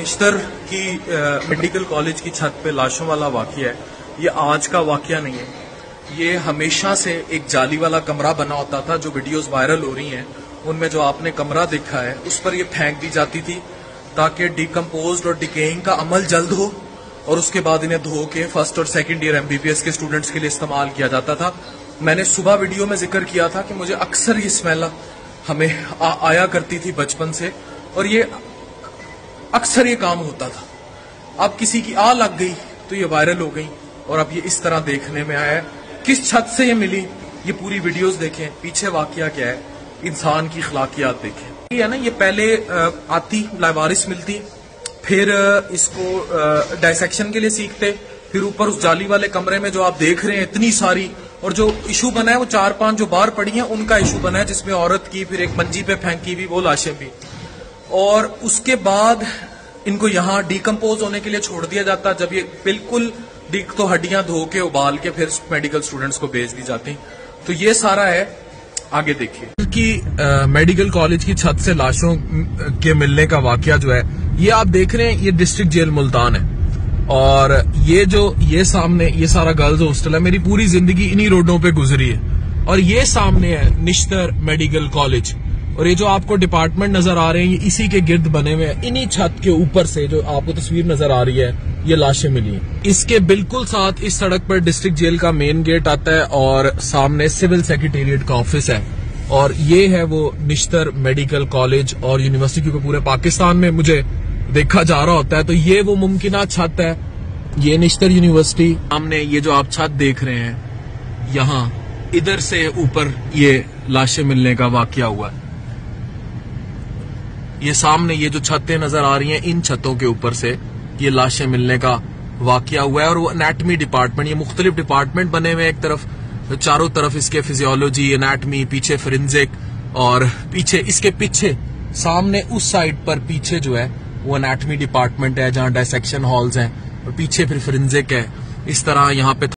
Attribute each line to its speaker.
Speaker 1: निश्तर की medical college की छत पे लाशों वाला वाकया है। ये आज का वाकया नहीं है, ये हमेशा से एक जाली वाला कमरा बना होता था। जो वीडियोस वायरल हो रही हैं उनमें जो आपने कमरा देखा है उस पर ये फेंक दी जाती थी ताकि डिकम्पोज्ड और डिकेइंग का अमल जल्द हो और उसके बाद इन्हें धो के फर्स्ट और सेकंड ईयर एमबीबीएस के स्टूडेंट्स के लिए इस्तेमाल किया जाता था। मैंने सुबह वीडियो में जिक्र किया था कि मुझे अक्सर ये स्मेल हमें आया करती थी बचपन से और ये अक्सर ये काम होता था। अब किसी की आ लग गई तो ये वायरल हो गई और अब ये इस तरह देखने में आया है। किस छत से ये मिली, ये पूरी वीडियोस देखें, पीछे वाकया क्या है, इंसान की अखलाकियात देखें। ये है ना, ये पहले आती लावारिस मिलती, फिर इसको डायसेक्शन के लिए सीखते, फिर ऊपर उस जाली वाले कमरे में जो आप देख रहे हैं इतनी सारी, और जो इशू बना है वो 4-5 जो बाहर पड़ी हैं उनका इशू बना है, जिसमें औरत की, फिर एक मंजी पे फेंकी भी वो लाशें भी, और उसके बाद इनको यहाँ डिकम्पोज होने के लिए छोड़ दिया जाता। जब ये बिल्कुल तो हड्डियां धो के उबाल के फिर मेडिकल स्टूडेंट्स को भेज दी जाती। तो ये सारा है, आगे देखिए कि मेडिकल कॉलेज की छत से लाशों के मिलने का वाकया जो है ये आप देख रहे हैं, ये डिस्ट्रिक्ट जेल मुल्तान है। और ये सामने ये सारा गर्ल्स हॉस्टल है। मेरी पूरी जिंदगी इन्हीं रोडों पे गुजरी है। और ये सामने है निश्तर मेडिकल कॉलेज, और ये जो आपको डिपार्टमेंट नजर आ रहे हैं ये इसी के गिर्द बने हुए हैं। इन्हीं छत के ऊपर से जो आपको तस्वीर नजर आ रही है ये लाशें मिली हैं। इसके बिल्कुल साथ इस सड़क पर डिस्ट्रिक्ट जेल का मेन गेट आता है और सामने सिविल सेक्रेटेरिएट का ऑफिस है। और ये है वो निश्तर मेडिकल कॉलेज और यूनिवर्सिटी, क्योंकि पूरे पाकिस्तान में मुझे देखा जा रहा होता है। तो ये वो मुमकिना छत है, ये निश्तर यूनिवर्सिटी। सामने ये जो आप छत देख रहे हैं, यहाँ इधर से ऊपर ये लाशें मिलने का वाकया हुआ है। ये सामने ये जो छतें नजर आ रही हैं, इन छतों के ऊपर से ये लाशें मिलने का वाकया हुआ है। और वो एनाटमी डिपार्टमेंट, ये मुख्तलिफ डिपार्टमेंट बने हुए, एक तरफ चारों तरफ इसके फिजियोलॉजी, एनाटमी, पीछे फोरेंसिक, और पीछे इसके पीछे सामने उस साइड पर पीछे जो है वो एनाटमी डिपार्टमेंट है जहां डायसेक्शन हॉल्स हैं, और पीछे फिर फोरेंसिक है। इस तरह यहाँ पे